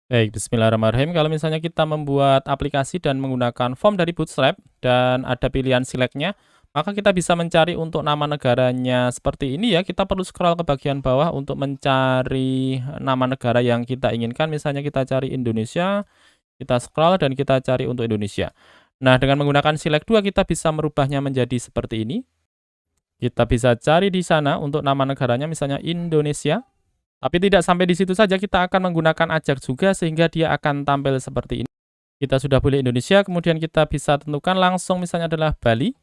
Baik, bismillahirrahmanirrahim. Kalau misalnya kita membuat aplikasi dan menggunakan form dari Bootstrap dan ada pilihan select-nya, maka kita bisa mencari untuk nama negaranya seperti ini ya. Kita perlu scroll ke bagian bawah untuk mencari nama negara yang kita inginkan. Misalnya kita cari Indonesia, kita scroll dan kita cari untuk Indonesia. Nah, dengan menggunakan select 2 kita bisa merubahnya menjadi seperti ini. Kita bisa cari di sana untuk nama negaranya misalnya Indonesia. Tapi tidak sampai di situ saja, kita akan menggunakan ajak juga sehingga dia akan tampil seperti ini. Kita sudah pilih Indonesia, kemudian kita bisa tentukan langsung misalnya adalah Bali,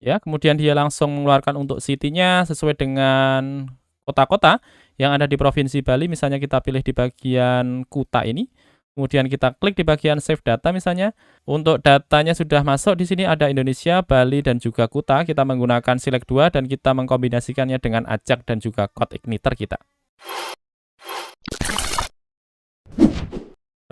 ya. Kemudian dia langsung mengeluarkan untuk city-nya sesuai dengan kota-kota yang ada di provinsi Bali. Misalnya kita pilih di bagian Kuta ini. Kemudian kita klik di bagian save data misalnya. Untuk datanya sudah masuk, di sini ada Indonesia, Bali, dan juga Kuta. Kita menggunakan select 2 dan kita mengkombinasikannya dengan ajak dan juga code igniter kita.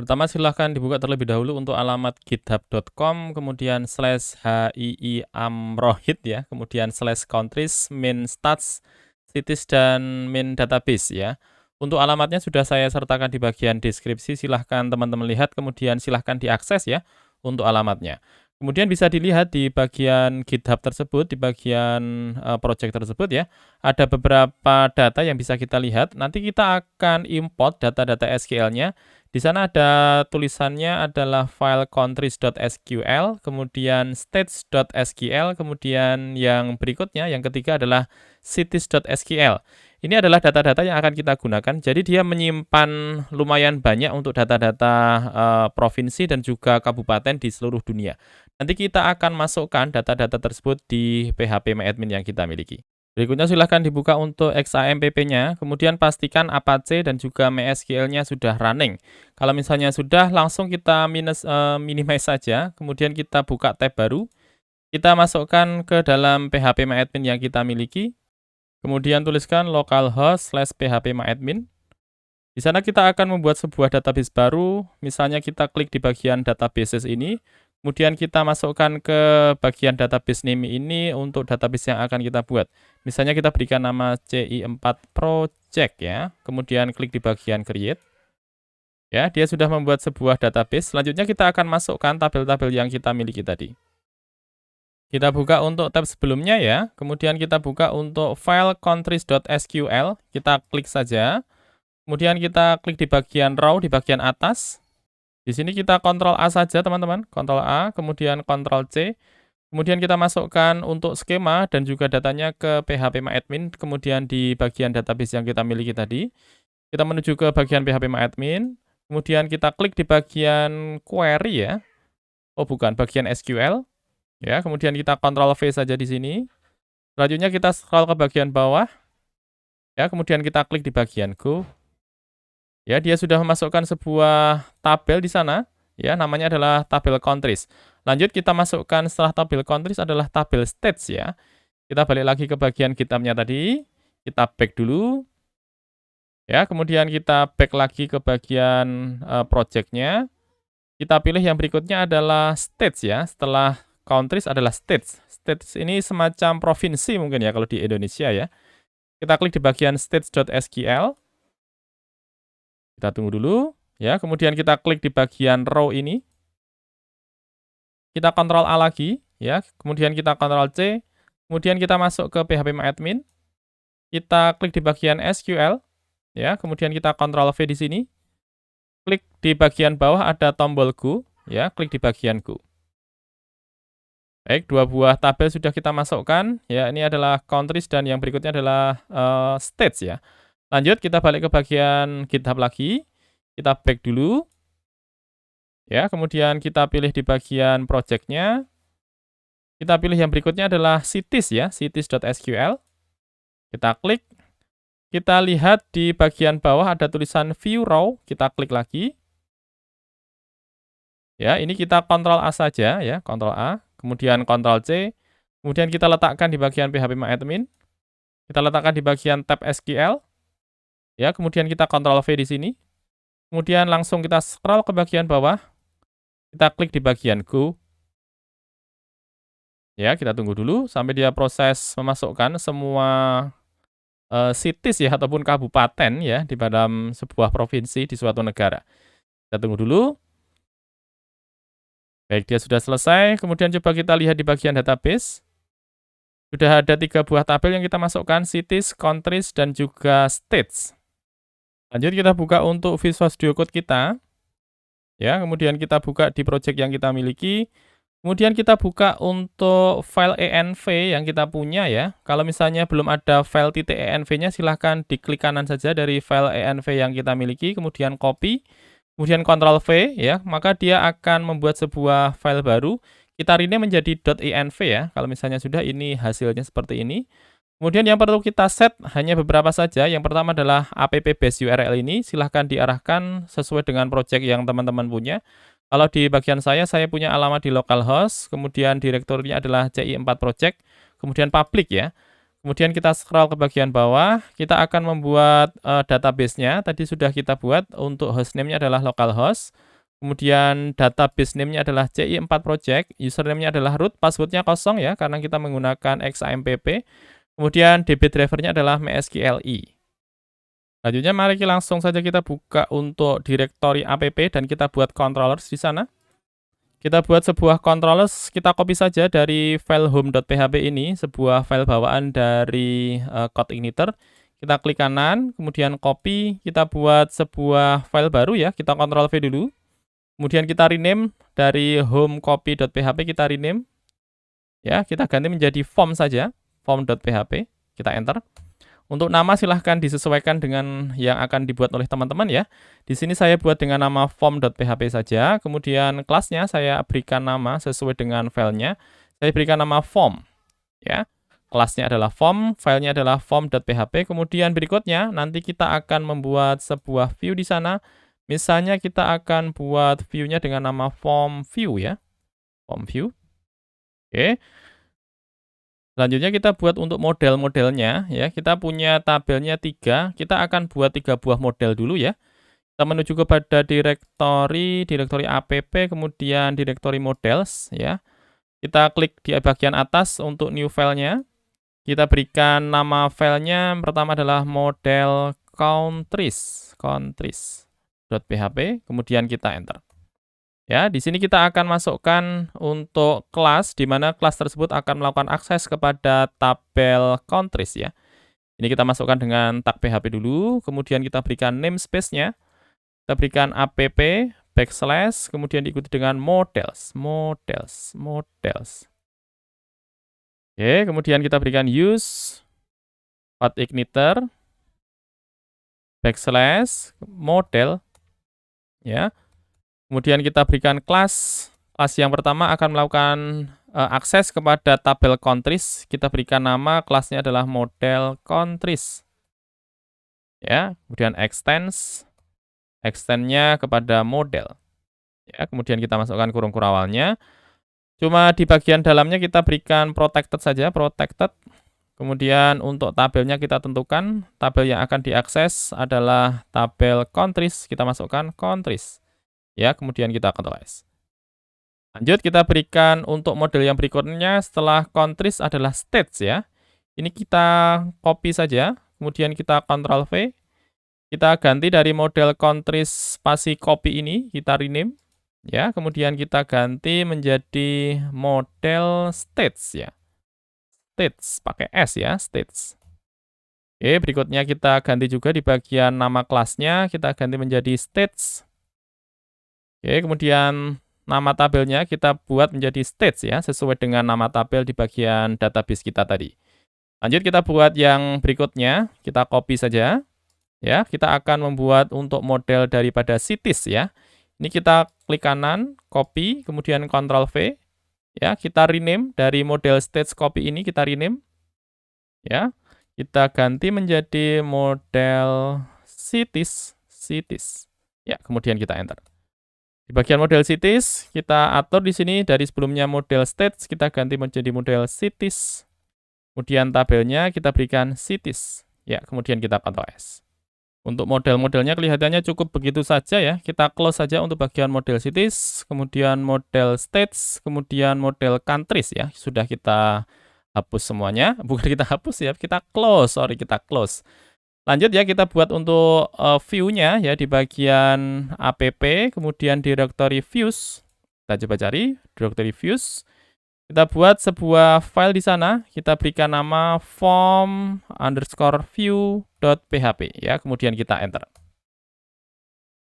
Pertama silahkan dibuka terlebih dahulu untuk alamat github.com, kemudian /hiiamrohid ya, kemudian /countries, min stats, cities, dan min database ya. Untuk alamatnya sudah saya sertakan di bagian deskripsi, silahkan teman-teman lihat, kemudian silahkan diakses ya untuk alamatnya. Kemudian bisa dilihat di bagian GitHub tersebut, di bagian project tersebut ya, ada beberapa data yang bisa kita lihat. Nanti kita akan import data-data SQL-nya. Di sana ada tulisannya adalah file countries.sql, kemudian states.sql, kemudian yang berikutnya, yang ketiga adalah cities.sql. Ini adalah data-data yang akan kita gunakan, jadi dia menyimpan lumayan banyak untuk data-data provinsi dan juga kabupaten di seluruh dunia. Nanti kita akan masukkan data-data tersebut di phpMyAdmin yang kita miliki. Berikutnya silahkan dibuka untuk XAMPP-nya, kemudian pastikan Apache dan juga MySQL-nya sudah running. Kalau misalnya sudah, langsung kita minimize saja, kemudian kita buka tab baru, kita masukkan ke dalam phpMyAdmin yang kita miliki, kemudian tuliskan localhost/phpMyAdmin. Di sana kita akan membuat sebuah database baru, misalnya kita klik di bagian databases ini, kemudian kita masukkan ke bagian database name ini untuk database yang akan kita buat. Misalnya kita berikan nama CI4 Project ya, kemudian klik di bagian create. Ya, dia sudah membuat sebuah database. Selanjutnya kita akan masukkan tabel-tabel yang kita miliki tadi. Kita buka untuk tab sebelumnya ya, kemudian kita buka untuk file countries.sql, kita klik saja. Kemudian kita klik di bagian raw di bagian atas. Di sini kita Ctrl A saja teman-teman, Ctrl A, kemudian Ctrl C. Kemudian kita masukkan untuk skema dan juga datanya ke phpMyAdmin, kemudian di bagian database yang kita miliki tadi. Kita menuju ke bagian phpMyAdmin, kemudian kita klik di bagian query ya. Oh bukan, bagian SQL. Ya, kemudian kita Ctrl V saja di sini. Selanjutnya kita scroll ke bagian bawah. Ya, kemudian kita klik di bagian Go. Ya, dia sudah memasukkan sebuah tabel di sana, ya, namanya adalah tabel countries. Lanjut kita masukkan setelah tabel countries adalah tabel states ya. Kita balik lagi ke bagian GitHub-nya tadi, kita back dulu. Ya, kemudian kita back lagi ke bagian project-nya. Kita pilih yang berikutnya adalah states ya. Setelah countries adalah states. States ini semacam provinsi mungkin ya kalau di Indonesia ya. Kita klik di bagian states.sql. Kita tunggu dulu, ya. Kemudian kita klik di bagian row ini. Kita Ctrl A lagi, ya. Kemudian kita Ctrl C. Kemudian kita masuk ke phpMyAdmin. Kita klik di bagian SQL, ya. Kemudian kita Ctrl V di sini. Klik di bagian bawah ada tombol Go, ya. Klik di bagian Go. Baik, dua buah tabel sudah kita masukkan, ya. Ini adalah countries dan yang berikutnya adalah states, ya. Lanjut kita balik ke bagian GitHub lagi. Kita back dulu. Ya, kemudian kita pilih di bagian project-nya. Kita pilih yang berikutnya adalah cities ya, cities.sql. Kita klik. Kita lihat di bagian bawah ada tulisan view row, kita klik lagi. Ya, ini kita Ctrl A saja ya, Ctrl A, kemudian Ctrl C. Kemudian kita letakkan di bagian phpMyAdmin. Kita letakkan di bagian tab SQL. Ya, kemudian kita Ctrl V di sini. Kemudian langsung kita scroll ke bagian bawah. Kita klik di bagian Go. Ya, kita tunggu dulu sampai dia proses memasukkan semua cities ya ataupun kabupaten ya di dalam sebuah provinsi di suatu negara. Kita tunggu dulu. Baik, dia sudah selesai. Kemudian coba kita lihat di bagian database. Sudah ada 3 buah tabel yang kita masukkan, cities, countries, dan juga states. Lanjut kita buka untuk Visual Studio Code kita. Ya, kemudian kita buka di project yang kita miliki. Kemudian kita buka untuk file env yang kita punya ya. Kalau misalnya belum ada file .env-nya, silahkan diklik kanan saja dari file env yang kita miliki, kemudian copy, kemudian Ctrl V ya, maka dia akan membuat sebuah file baru. Kita rename menjadi .env ya. Kalau misalnya sudah, ini hasilnya seperti ini. Kemudian yang perlu kita set hanya beberapa saja. Yang pertama adalah app base URL ini, silahkan diarahkan sesuai dengan project yang teman-teman punya. Kalau di bagian saya punya alamat di localhost, kemudian direktorinya adalah CI4 project, kemudian public ya. Kemudian kita scroll ke bagian bawah, kita akan membuat database-nya. Tadi sudah kita buat, untuk hostname-nya adalah localhost. Kemudian database name-nya adalah CI4 project, username-nya adalah root, password-nya kosong ya, karena kita menggunakan XAMPP. Kemudian DB driver-nya adalah MySQLi. Selanjutnya mari langsung saja kita buka untuk directory app dan kita buat controllers di sana. Kita buat sebuah controllers, kita copy saja dari file home.php ini, sebuah file bawaan dari CodeIgniter. Kita klik kanan, kemudian copy, kita buat sebuah file baru ya, kita Ctrl V dulu. Kemudian kita rename dari home copy.php, kita rename. Ya, kita ganti menjadi form saja, form.php, kita enter. Untuk nama silahkan disesuaikan dengan yang akan dibuat oleh teman-teman ya. Di sini saya buat dengan nama form.php saja. Kemudian kelasnya saya berikan nama sesuai dengan filenya. Saya berikan nama form. Ya, kelasnya adalah form, filenya adalah form.php. Kemudian berikutnya nanti kita akan membuat sebuah view di sana. Misalnya kita akan buat view-nya dengan nama form view ya. Form view. Oke. Selanjutnya kita buat untuk model-modelnya ya. Kita punya tabelnya 3, kita akan buat 3 buah model dulu ya. Kita menuju kepada direktori app, kemudian direktori models ya. Kita klik di bagian atas untuk new file-nya. Kita berikan nama filenya pertama adalah model countries.php, kemudian kita enter. Ya, di sini kita akan masukkan untuk kelas, di mana kelas tersebut akan melakukan akses kepada tabel countries ya. Ini kita masukkan dengan tag php dulu, kemudian kita berikan namespace-nya. Kita berikan app backslash, kemudian diikuti dengan models. Oke, kemudian kita berikan use CodeIgniter backslash model ya. Kemudian kita berikan kelas yang pertama akan melakukan akses kepada tabel countries. Kita berikan nama kelasnya adalah model countries. Ya, kemudian extend-nya kepada model. Ya, kemudian kita masukkan kurung kurawalnya. Cuma di bagian dalamnya kita berikan protected saja, protected. Kemudian untuk tabelnya kita tentukan, tabel yang akan diakses adalah tabel countries. Kita masukkan countries. Ya, kemudian kita Ctrl S. Lanjut kita berikan untuk model yang berikutnya setelah countries adalah states ya. Ini kita copy saja, kemudian kita Ctrl V. Kita ganti dari model countries spasi copy ini, kita rename ya, kemudian kita ganti menjadi model states ya. States pakai S ya, states. Oke, berikutnya kita ganti juga di bagian nama kelasnya, kita ganti menjadi states. Oke, kemudian nama tabelnya kita buat menjadi states ya, sesuai dengan nama tabel di bagian database kita tadi. Lanjut kita buat yang berikutnya, kita copy saja. Ya, kita akan membuat untuk model daripada cities ya. Ini kita klik kanan, copy, kemudian Ctrl V. Ya, kita rename dari model states copy ini kita rename. Ya, kita ganti menjadi model cities. Ya, kemudian kita enter. Di bagian model cities, kita atur di sini dari sebelumnya model states, kita ganti menjadi model cities. Kemudian tabelnya kita berikan cities. Ya, kemudian kita Ctrl S. Untuk model-modelnya kelihatannya cukup begitu saja ya. Kita close saja untuk bagian model cities, kemudian model states, kemudian model countries ya. Sudah kita hapus semuanya. Bukan kita hapus ya, kita close. Lanjut ya, kita buat untuk view-nya ya di bagian app, kemudian directory views. Kita coba cari directory views. Kita buat sebuah file di sana, kita berikan nama form_view.php ya, kemudian kita enter.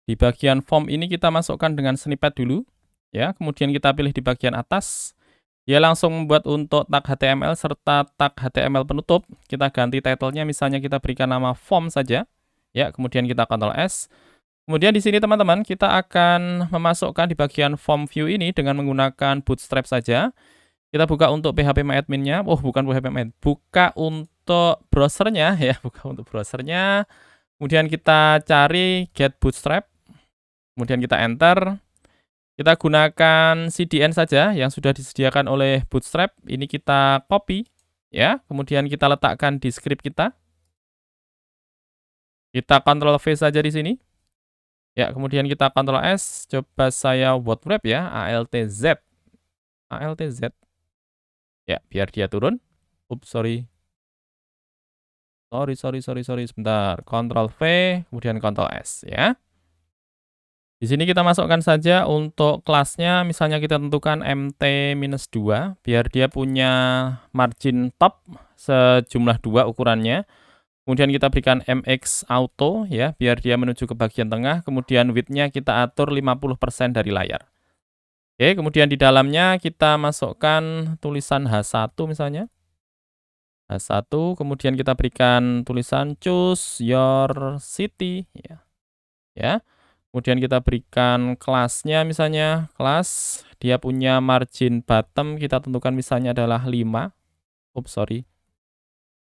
Di bagian form ini kita masukkan dengan snippet dulu ya, kemudian kita pilih di bagian atas. Dia langsung membuat untuk tag HTML serta tag HTML penutup. Kita ganti title-nya, misalnya kita berikan nama form saja. Ya, kemudian kita Ctrl S. Kemudian di sini teman-teman, kita akan memasukkan di bagian form view ini dengan menggunakan Bootstrap saja. Kita buka untuk phpMyAdmin-nya. Oh, bukan phpMyAdmin. Buka untuk browsernya ya, buka untuk browsernya. Kemudian kita cari get bootstrap. Kemudian kita enter. Kita gunakan CDN saja yang sudah disediakan oleh Bootstrap. Ini kita copy ya, kemudian kita letakkan di script kita. Kita Ctrl V saja di sini. Ya, kemudian kita Ctrl S. Coba saya word wrap ya, ALTZ. ALTZ. Ya, biar dia turun. Ups, sorry. Sorry. Sebentar. Ctrl V, kemudian Ctrl S ya. Di sini kita masukkan saja untuk kelasnya, misalnya kita tentukan MT-2, biar dia punya margin top sejumlah 2 ukurannya. Kemudian kita berikan MX Auto, ya, biar dia menuju ke bagian tengah. Kemudian width-nya kita atur 50% dari layar. Oke, kemudian di dalamnya kita masukkan tulisan H1 misalnya. H1, kemudian kita berikan tulisan choose your city, ya. Kemudian kita berikan kelasnya, misalnya kelas, dia punya margin bottom, kita tentukan misalnya adalah 5.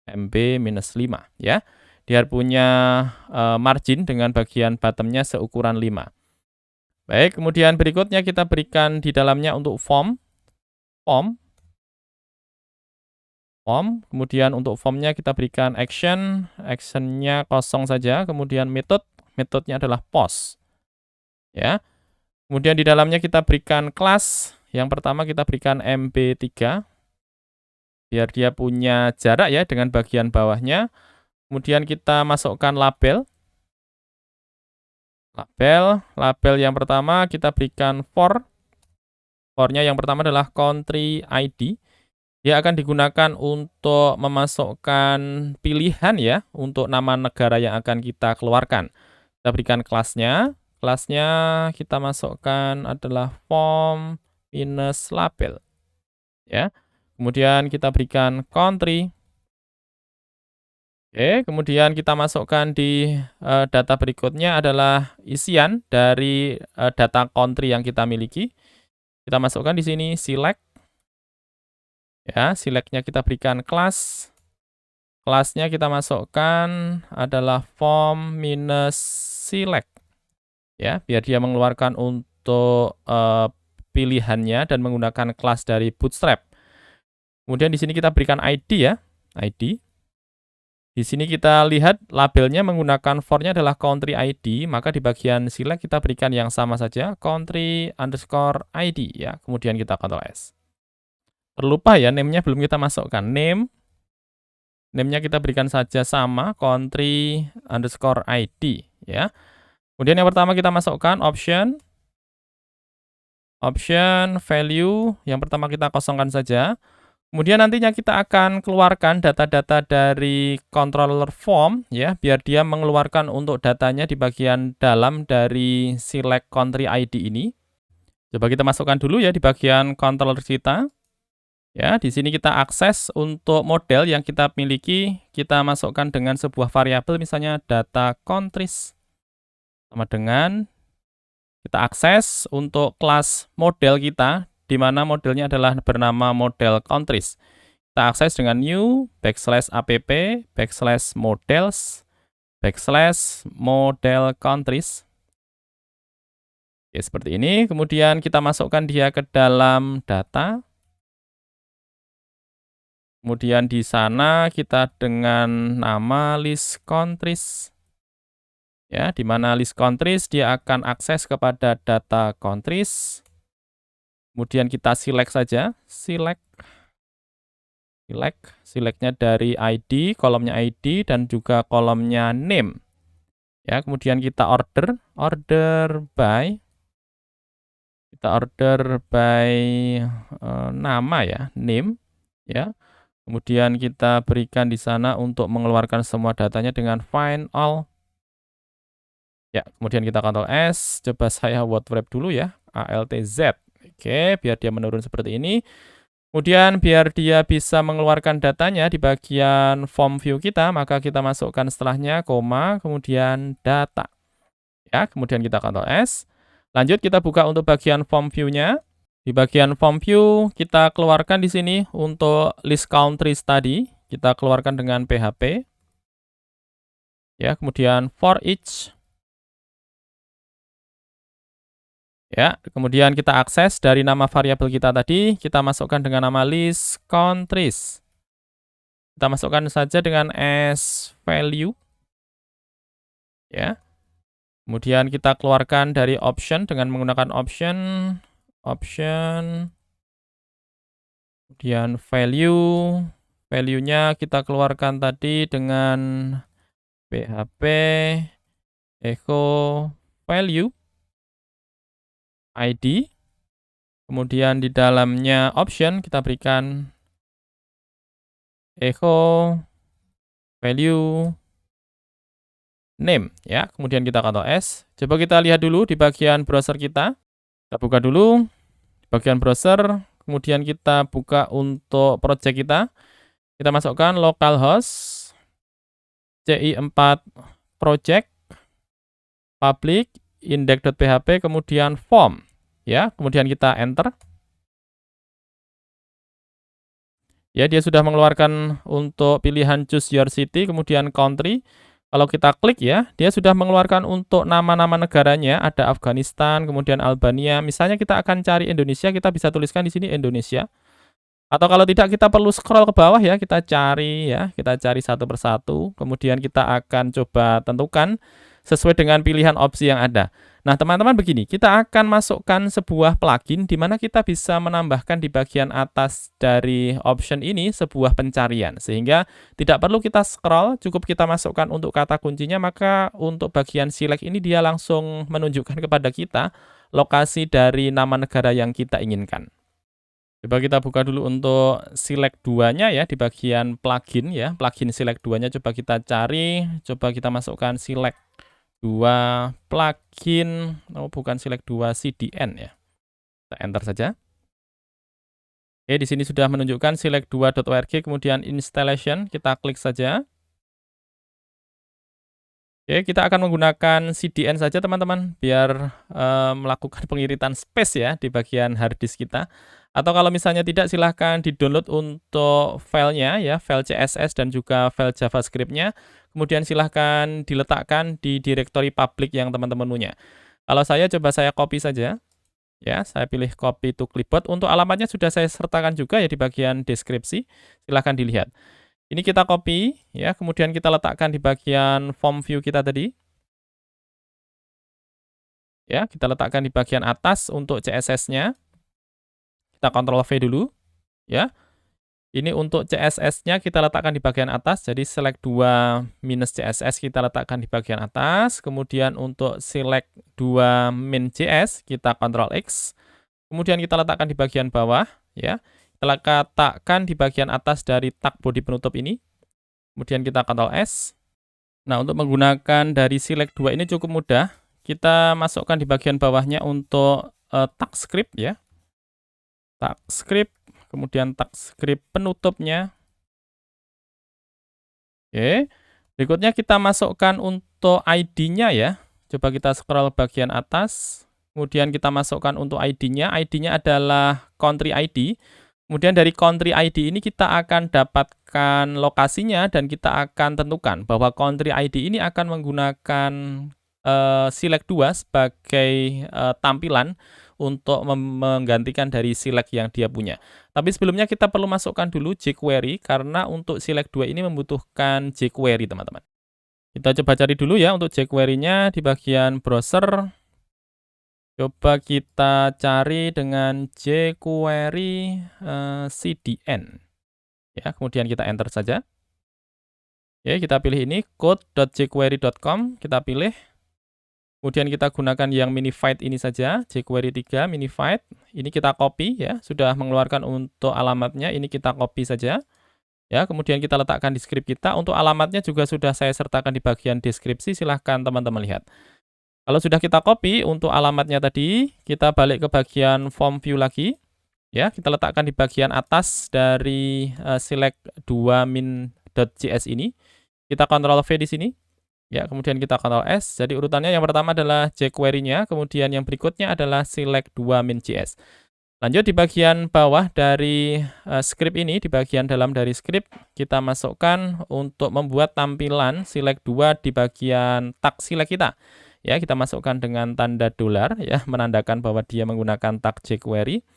MB-5 ya. Dia punya margin dengan bagian bottomnya seukuran 5. Baik, kemudian berikutnya kita berikan di dalamnya untuk form. Kemudian untuk formnya kita berikan actionnya kosong saja. Kemudian metodenya adalah post. Ya. Kemudian di dalamnya kita berikan kelas. Yang pertama kita berikan MB3. Biar dia punya jarak ya dengan bagian bawahnya. Kemudian kita masukkan label. Label yang pertama kita berikan for. For-nya yang pertama adalah country ID. Dia akan digunakan untuk memasukkan pilihan ya untuk nama negara yang akan kita keluarkan. Kita berikan kelasnya. Kelasnya kita masukkan adalah form-label. Ya. Kemudian kita berikan country. Oke, kemudian kita masukkan di data berikutnya adalah isian dari data country yang kita miliki. Kita masukkan di sini select. Ya, select-nya kita berikan kelas. Kelasnya kita masukkan adalah form-select. Ya, biar dia mengeluarkan untuk pilihannya dan menggunakan kelas dari Bootstrap. Kemudian di sini kita berikan ID ya, ID. Di sini kita lihat labelnya menggunakan for-nya adalah country ID, maka di bagian select kita berikan yang sama saja, country_ID ya. Kemudian kita Ctrl S. Terlupa ya, name-nya belum kita masukkan. Name-nya kita berikan saja sama, country_ID ya. Kemudian yang pertama kita masukkan option value, yang pertama kita kosongkan saja. Kemudian nantinya kita akan keluarkan data-data dari controller form ya, biar dia mengeluarkan untuk datanya di bagian dalam dari select country ID ini. Coba kita masukkan dulu ya di bagian controller kita. Ya, di sini kita akses untuk model yang kita miliki, kita masukkan dengan sebuah variabel misalnya data countries. Sama dengan kita akses untuk kelas model kita, di mana modelnya adalah bernama model countries. Kita akses dengan new /app/models/model countries. Oke, seperti ini. Kemudian kita masukkan dia ke dalam data. Kemudian di sana kita dengan nama list countries. Ya, di mana list countries dia akan akses kepada data countries. Kemudian kita select saja, select. selectnya dari ID, kolomnya ID, dan juga kolomnya name. Ya, kemudian kita order by, nama ya, name, ya. Kemudian kita berikan di sana untuk mengeluarkan semua datanya dengan find all. Ya, kemudian kita Ctrl S, coba saya word wrap dulu ya, ALTZ. Oke, biar dia menurun seperti ini. Kemudian biar dia bisa mengeluarkan datanya di bagian form view kita, maka kita masukkan setelahnya koma, kemudian data. Ya, kemudian kita Ctrl S. Lanjut kita buka untuk bagian form view-nya. Di bagian form view kita keluarkan di sini untuk list countries tadi, kita keluarkan dengan PHP. Ya, kemudian for each. Ya, kemudian kita akses dari nama variabel kita tadi, kita masukkan dengan nama list countries. Kita masukkan saja dengan as value. Ya. Kemudian kita keluarkan dari option dengan menggunakan option, kemudian value-nya kita keluarkan tadi dengan PHP echo value ID. Kemudian di dalamnya option kita berikan echo value name ya. Kemudian kita Ctrl S. Coba kita lihat dulu di bagian browser kita. Kita buka dulu di bagian browser, kemudian kita buka untuk project kita. Kita masukkan localhost CI4 project public index.php kemudian form ya. Kemudian kita enter. Ya, dia sudah mengeluarkan untuk pilihan choose your city kemudian country. Kalau kita klik ya, dia sudah mengeluarkan untuk nama-nama negaranya, ada Afghanistan, kemudian Albania. Misalnya kita akan cari Indonesia, kita bisa tuliskan di sini Indonesia. Atau kalau tidak, kita perlu scroll ke bawah ya, kita cari satu persatu. Kemudian kita akan coba tentukan sesuai dengan pilihan opsi yang ada. Nah, teman-teman begini, kita akan masukkan sebuah plugin di mana kita bisa menambahkan di bagian atas dari option ini sebuah pencarian. Sehingga tidak perlu kita scroll, cukup kita masukkan untuk kata kuncinya, maka untuk bagian select ini dia langsung menunjukkan kepada kita lokasi dari nama negara yang kita inginkan. Coba kita buka dulu untuk select 2-nya ya, di bagian plugin ya, plugin select 2-nya coba kita cari, coba kita masukkan select 2 plugin, bukan select 2 CDN ya. Kita enter saja. Oke, di sini sudah menunjukkan select2.org, kemudian installation, kita klik saja. Oke, kita akan menggunakan CDN saja teman-teman, biar melakukan pengiritan space ya di bagian hard disk kita. Atau kalau misalnya tidak, silahkan di-download untuk filenya ya, file CSS dan juga file JavaScript-nya. Kemudian silahkan diletakkan di directory public yang teman-teman punya. Kalau saya coba saya copy saja. Ya, saya pilih copy to clipboard. Untuk alamatnya sudah saya sertakan juga ya di bagian deskripsi. Silahkan dilihat. Ini kita copy ya, kemudian kita letakkan di bagian form view kita tadi. Ya, kita letakkan di bagian atas untuk CSS-nya. Kita Ctrl V dulu, ya. Ini untuk CSS-nya kita letakkan di bagian atas, jadi select 2 minus CSS kita letakkan di bagian atas. Kemudian untuk select 2 min JS kita Ctrl X. Kemudian kita letakkan di bagian bawah, ya. Kita letakkan di bagian atas dari tag body penutup ini. Kemudian kita Ctrl S. Nah, untuk menggunakan dari select 2 ini cukup mudah. Kita masukkan di bagian bawahnya untuk tag script ya. Tag script, kemudian tag script penutupnya. Oke, berikutnya kita masukkan untuk ID-nya ya. Coba kita scroll bagian atas, kemudian kita masukkan untuk ID-nya. ID-nya adalah country ID. Kemudian dari country ID ini kita akan dapatkan lokasinya dan kita akan tentukan bahwa country ID ini akan menggunakan select 2 sebagai tampilan untuk menggantikan dari select yang dia punya. Tapi sebelumnya kita perlu masukkan dulu jQuery karena untuk select 2 ini membutuhkan jQuery, teman-teman. Kita coba cari dulu ya untuk jQuery-nya di bagian browser. Coba kita cari dengan jQuery CDN. Ya, kemudian kita enter saja. Oke, kita pilih ini code.jquery.com, kita pilih. Kemudian kita gunakan yang minified ini saja, jQuery 3 minified. Ini kita copy ya, sudah mengeluarkan untuk alamatnya, ini kita copy saja. Ya, kemudian kita letakkan di script kita. Untuk alamatnya juga sudah saya sertakan di bagian deskripsi, silahkan teman-teman lihat. Kalau sudah kita copy untuk alamatnya tadi, kita balik ke bagian form view lagi. Ya, kita letakkan di bagian atas dari select 2 min.js ini. Kita Ctrl V di sini. Ya, kemudian kita Ctrl S. Jadi urutannya yang pertama adalah jQuery-nya, kemudian yang berikutnya adalah select 2 min.js. Lanjut di bagian bawah dari script ini, di bagian dalam dari script, kita masukkan untuk membuat tampilan select 2 di bagian tag select kita. Ya, kita masukkan dengan tanda dolar ya, menandakan bahwa dia menggunakan tag jQuery.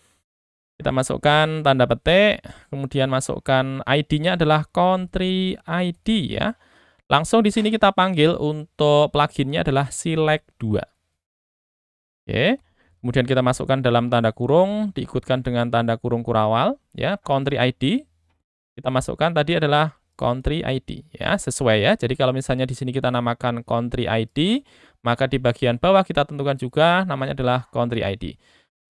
Kita masukkan tanda petik, kemudian masukkan ID-nya adalah country ID ya. Langsung di sini kita panggil untuk pluginnya adalah select 2. Oke. Kemudian kita masukkan dalam tanda kurung, diikutkan dengan tanda kurung kurawal, ya, country ID. Kita masukkan tadi adalah country ID, ya, sesuai ya. Jadi kalau misalnya di sini kita namakan country ID, maka di bagian bawah kita tentukan juga namanya adalah country ID.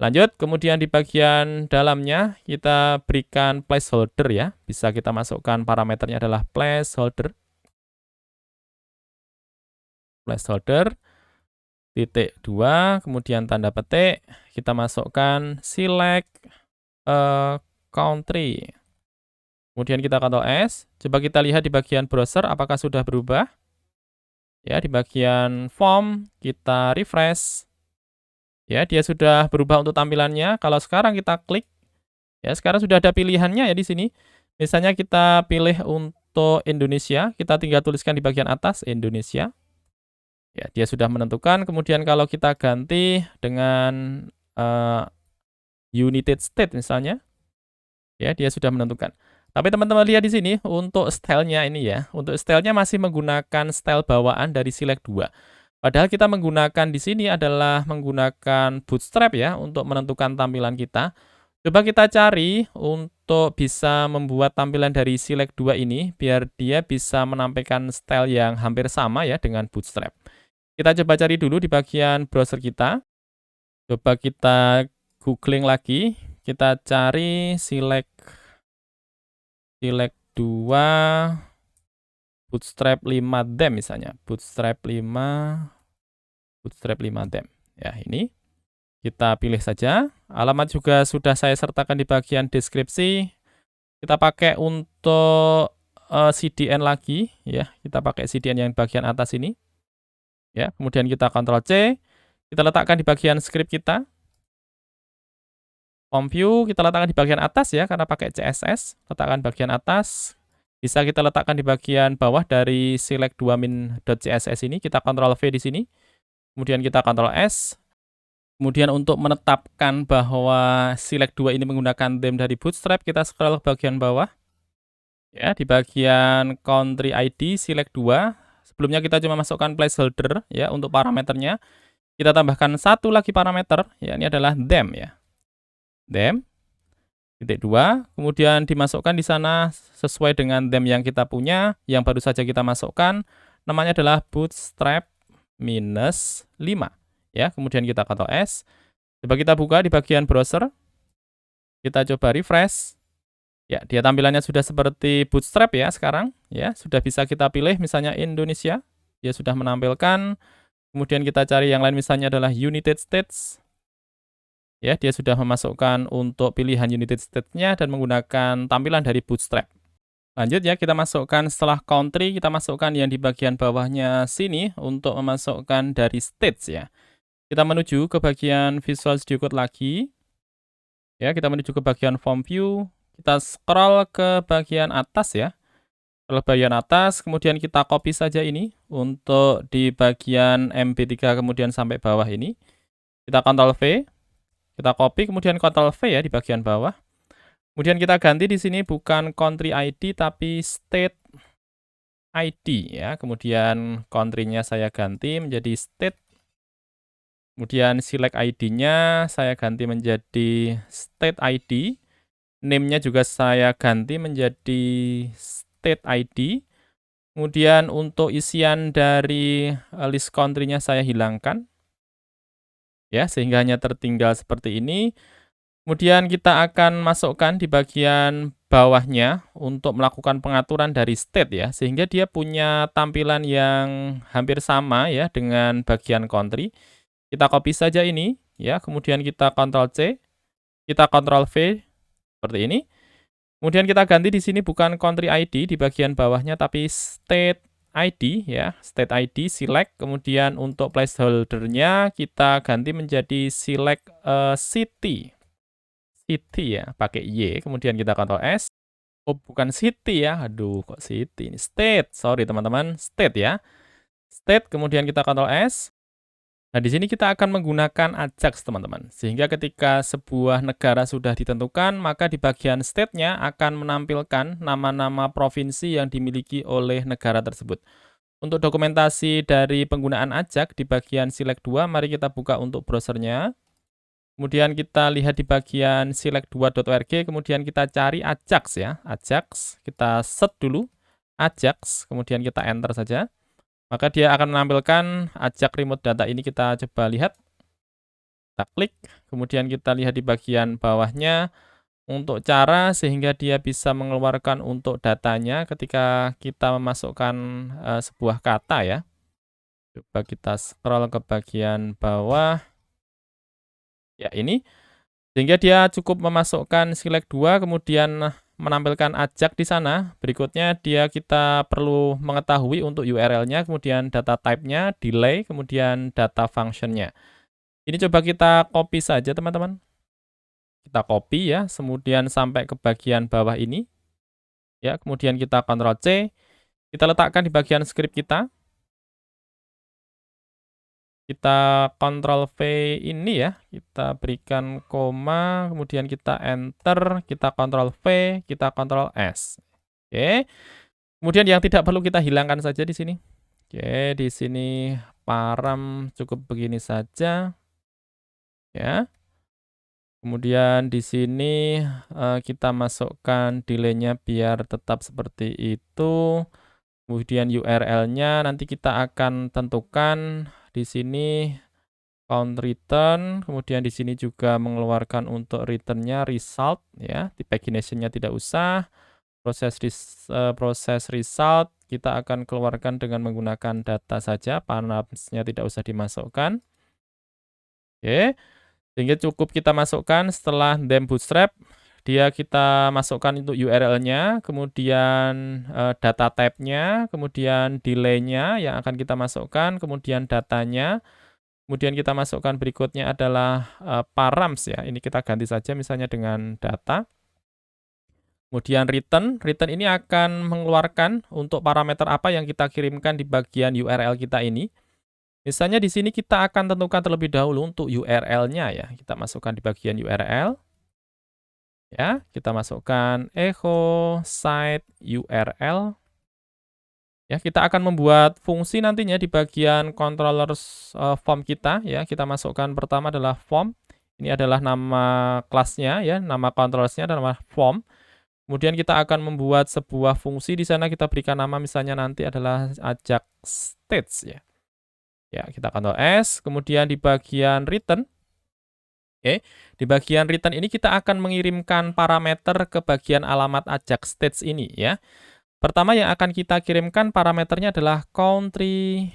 Lanjut, kemudian di bagian dalamnya kita berikan placeholder ya. Bisa kita masukkan parameternya adalah placeholder. Titik 2, kemudian tanda petik, kita masukkan select country. Kemudian kita Ctrl S, coba kita lihat di bagian browser apakah sudah berubah. Ya, di bagian form kita refresh. Ya, dia sudah berubah untuk tampilannya. Kalau sekarang kita klik, ya sekarang sudah ada pilihannya ya di sini. Misalnya kita pilih untuk Indonesia, kita tinggal tuliskan di bagian atas Indonesia. Ya, dia sudah menentukan. Kemudian kalau kita ganti dengan United States misalnya, ya dia sudah menentukan. Tapi teman-teman lihat di sini untuk stylenya ini ya, untuk stylenya masih menggunakan style bawaan dari select 2. Padahal kita menggunakan di sini adalah menggunakan bootstrap ya untuk menentukan tampilan kita. Coba kita cari untuk bisa membuat tampilan dari select 2 ini biar dia bisa menampilkan style yang hampir sama ya dengan bootstrap. Kita coba cari dulu di bagian browser kita. Coba kita googling lagi, kita cari select 2 bootstrap 5 them misalnya, bootstrap 5 them. Ya, ini kita pilih saja. Alamat juga sudah saya sertakan di bagian deskripsi. Kita pakai untuk CDN lagi ya, kita pakai CDN yang bagian atas ini. Ya, kemudian kita Ctrl C, kita letakkan di bagian script kita. Form view kita letakkan di bagian atas ya, karena pakai CSS, letakkan bagian atas. Bisa kita letakkan di bagian bawah dari select 2 min.css ini, kita Ctrl V di sini. Kemudian kita Ctrl S. Kemudian untuk menetapkan bahwa select 2 ini menggunakan theme dari Bootstrap, kita scroll ke bagian bawah. Ya, di bagian country ID select 2. Sebelumnya kita cuma masukkan placeholder ya untuk parameternya. Kita tambahkan satu lagi parameter, ya ini adalah them ya. Them titik 2, kemudian dimasukkan di sana sesuai dengan theme yang kita punya, yang baru saja kita masukkan, namanya adalah bootstrap -5 ya. Kemudian kita Ctrl S. Coba kita buka di bagian browser. Kita coba refresh. Ya, dia tampilannya sudah seperti bootstrap ya sekarang, ya. Sudah bisa kita pilih misalnya Indonesia. Dia sudah menampilkan. Kemudian kita cari yang lain misalnya adalah United States. Ya, dia sudah memasukkan untuk pilihan United States-nya dan menggunakan tampilan dari Bootstrap. Lanjut ya, kita masukkan setelah country, kita masukkan yang di bagian bawahnya sini untuk memasukkan dari states ya. Kita menuju ke bagian Visual Studio Code lagi. Ya, kita menuju ke bagian Form View. Kita scroll ke bagian atas ya. Ke bagian atas, kemudian kita copy saja ini untuk di bagian MP3 kemudian sampai bawah ini. Kita Ctrl V. Kita copy, kemudian Ctrl V ya di bagian bawah. Kemudian kita ganti di sini bukan country ID tapi state ID ya. Kemudian country-nya saya ganti menjadi state. Kemudian select ID-nya saya ganti menjadi state ID. Name-nya juga saya ganti menjadi state ID. Kemudian untuk isian dari list country-nya saya hilangkan, ya, sehingga hanya tertinggal seperti ini. Kemudian kita akan masukkan di bagian bawahnya untuk melakukan pengaturan dari state ya, sehingga dia punya tampilan yang hampir sama ya dengan bagian country. Kita copy saja ini ya, kemudian kita Ctrl C, kita Ctrl V seperti ini. Kemudian kita ganti di sini bukan country ID di bagian bawahnya tapi state ID ya, state ID select, kemudian untuk placeholder-nya kita ganti menjadi select city. City ya, pakai Y, kemudian kita Ctrl S. Oh, bukan city ya. Aduh, kok city ini? State. Sorry teman-teman, state ya. State, kemudian kita Ctrl S. Nah, di sini kita akan menggunakan Ajax, teman-teman. Sehingga ketika sebuah negara sudah ditentukan, maka di bagian state-nya akan menampilkan nama-nama provinsi yang dimiliki oleh negara tersebut. Untuk dokumentasi dari penggunaan Ajax di bagian select 2, mari kita buka untuk browsernya. Kemudian kita lihat di bagian select2.org, kemudian kita cari Ajax ya, Ajax. Kita search dulu Ajax, kemudian kita enter saja. Maka dia akan menampilkan Ajax remote data ini, kita coba lihat. Kita klik, kemudian kita lihat di bagian bawahnya untuk cara sehingga dia bisa mengeluarkan untuk datanya ketika kita memasukkan sebuah kata ya. Coba kita scroll ke bagian bawah. Ya, ini. Sehingga dia cukup memasukkan select 2, kemudian menampilkan Ajax di sana. Berikutnya kita perlu mengetahui untuk URL-nya, kemudian data type-nya, delay, kemudian data function-nya. Ini coba kita copy saja teman-teman. Kita copy ya, kemudian sampai ke bagian bawah ini. Ya, kemudian kita Ctrl C, kita letakkan di bagian script kita. Kita Ctrl V ini ya, kita berikan koma, kemudian kita enter, kita Ctrl V, kita Ctrl S. Oke. Kemudian yang tidak perlu kita hilangkan saja di sini. Oke, di sini param cukup begini saja. Ya. Kemudian di sini kita masukkan delay-nya biar tetap seperti itu. Kemudian URL-nya nanti kita akan tentukan di sini count return, kemudian di sini juga mengeluarkan untuk return-nya result ya, di pagination-nya tidak usah. Proses result kita akan keluarkan dengan menggunakan data saja, params-nya tidak usah dimasukkan. Oke. Sehingga cukup kita masukkan setelah them bootstrap, dia kita masukkan untuk URL-nya, kemudian data type-nya, kemudian delay-nya yang akan kita masukkan, kemudian datanya. Kemudian kita masukkan berikutnya adalah params ya. Ini kita ganti saja misalnya dengan data. Kemudian return ini akan mengeluarkan untuk parameter apa yang kita kirimkan di bagian URL kita ini. Misalnya di sini kita akan tentukan terlebih dahulu untuk URL-nya ya. Kita masukkan di bagian URL. Ya, kita masukkan echo site URL. Ya, kita akan membuat fungsi nantinya di bagian controller form kita ya. Kita masukkan pertama adalah form. Ini adalah nama kelasnya ya, nama controllersnya adalah form. Kemudian kita akan membuat sebuah fungsi di sana, kita berikan nama misalnya nanti adalah Ajax states ya. Ya, kita Ctrl S, kemudian di bagian return. Oke, di bagian return ini kita akan mengirimkan parameter ke bagian alamat Ajax states ini ya. Pertama yang akan kita kirimkan parameternya adalah country_id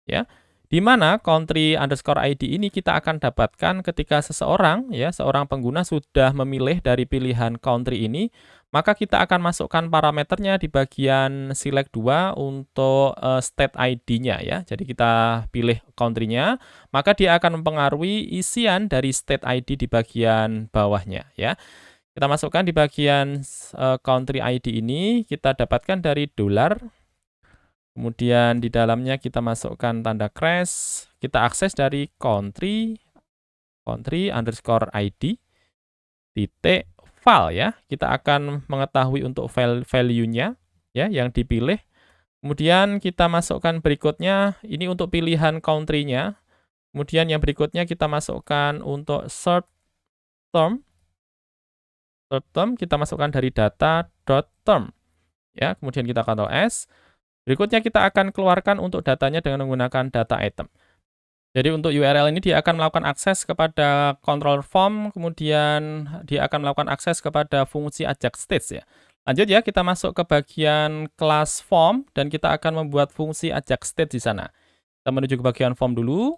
ya. Di mana country_id ini kita akan dapatkan ketika seseorang ya, seorang pengguna sudah memilih dari pilihan country ini, maka kita akan masukkan parameternya di bagian select 2 untuk state ID-nya ya. Jadi kita pilih country-nya, maka dia akan mempengaruhi isian dari state ID di bagian bawahnya ya. Kita masukkan di bagian country ID ini, kita dapatkan dari $. Kemudian di dalamnya kita masukkan tanda crash, kita akses dari country_id titik file ya. Kita akan mengetahui untuk value-nya ya yang dipilih. Kemudian kita masukkan berikutnya, ini untuk pilihan country-nya. Kemudian yang berikutnya kita masukkan untuk search term. term kita masukkan dari data.term. Ya, kemudian kita Ctrl S. Berikutnya kita akan keluarkan untuk datanya dengan menggunakan data item. Jadi untuk URL ini dia akan melakukan akses kepada control form, kemudian dia akan melakukan akses kepada fungsi Ajax State ya. Lanjut ya, kita masuk ke bagian class form dan kita akan membuat fungsi Ajax State di sana. Kita menuju ke bagian form dulu.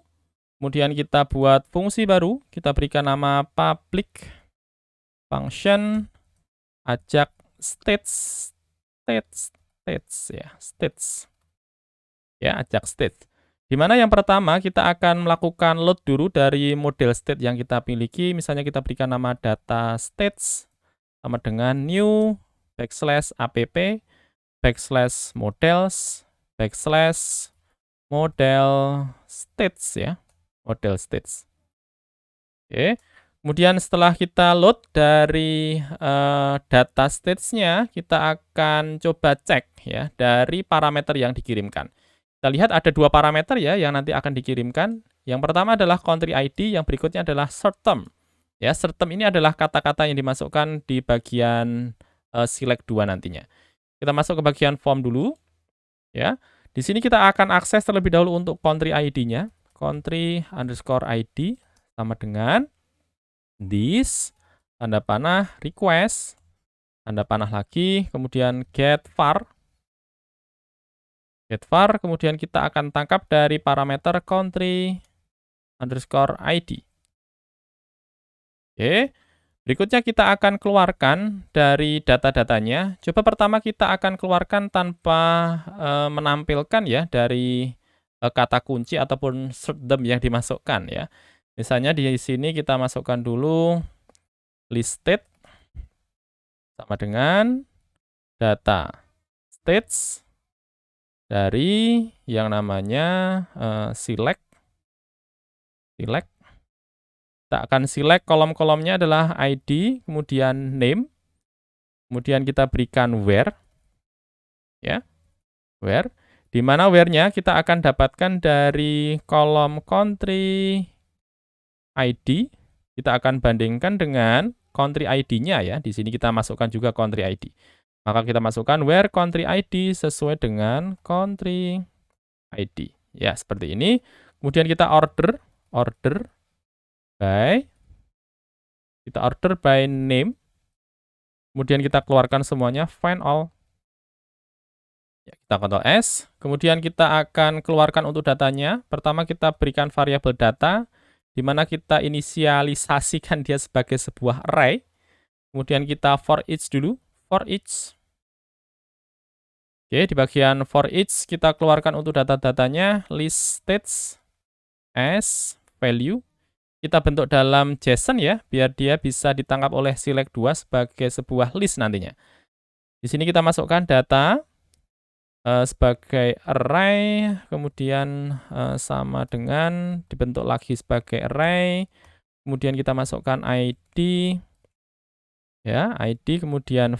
Kemudian kita buat fungsi baru, kita berikan nama public function Ajax States ya, Ajax State. Di mana yang pertama kita akan melakukan load dulu dari model state yang kita miliki. Misalnya kita berikan nama data states sama dengan new /app /models /model states ya, model states. Oke. Kemudian setelah kita load dari data states-nya, kita akan coba cek ya dari parameter yang dikirimkan. Kita lihat ada dua parameter ya yang nanti akan dikirimkan. Yang pertama adalah country ID, yang berikutnya adalah short term. Ya, short term ini adalah kata-kata yang dimasukkan di bagian select 2 nantinya. Kita masuk ke bagian form dulu. Ya. Di sini kita akan akses terlebih dahulu untuk country ID-nya. country_id sama dengan this, tanda panah, request, tanda panah lagi, kemudian get var, kemudian kita akan tangkap dari parameter country_id. Oke, berikutnya kita akan keluarkan dari data-datanya. Coba pertama kita akan keluarkan tanpa menampilkan ya dari kata kunci ataupun them yang dimasukkan ya. Misalnya di sini kita masukkan dulu listed sama dengan data states dari yang namanya select. Kita akan select kolom-kolomnya adalah ID, kemudian name, kemudian kita berikan where, ya, where, di mana where-nya kita akan dapatkan dari kolom country ID, kita akan bandingkan dengan country ID-nya ya. Di sini kita masukkan juga country ID. Maka kita masukkan where country ID sesuai dengan country ID. Ya, seperti ini. Kemudian kita order by name. Kemudian kita keluarkan semuanya, find all. Ya, kita Ctrl S. Kemudian kita akan keluarkan untuk datanya. Pertama kita berikan variabel data, di mana kita inisialisasikan dia sebagai sebuah array. Kemudian kita for each dulu, for each. Oke, di bagian for each kita keluarkan untuk data-datanya, list states as value. Kita bentuk dalam JSON ya, biar dia bisa ditangkap oleh select 2 sebagai sebuah list nantinya. Di sini kita masukkan data sebagai array, kemudian sama dengan dibentuk lagi sebagai array, kemudian kita masukkan ID, ya, ID, kemudian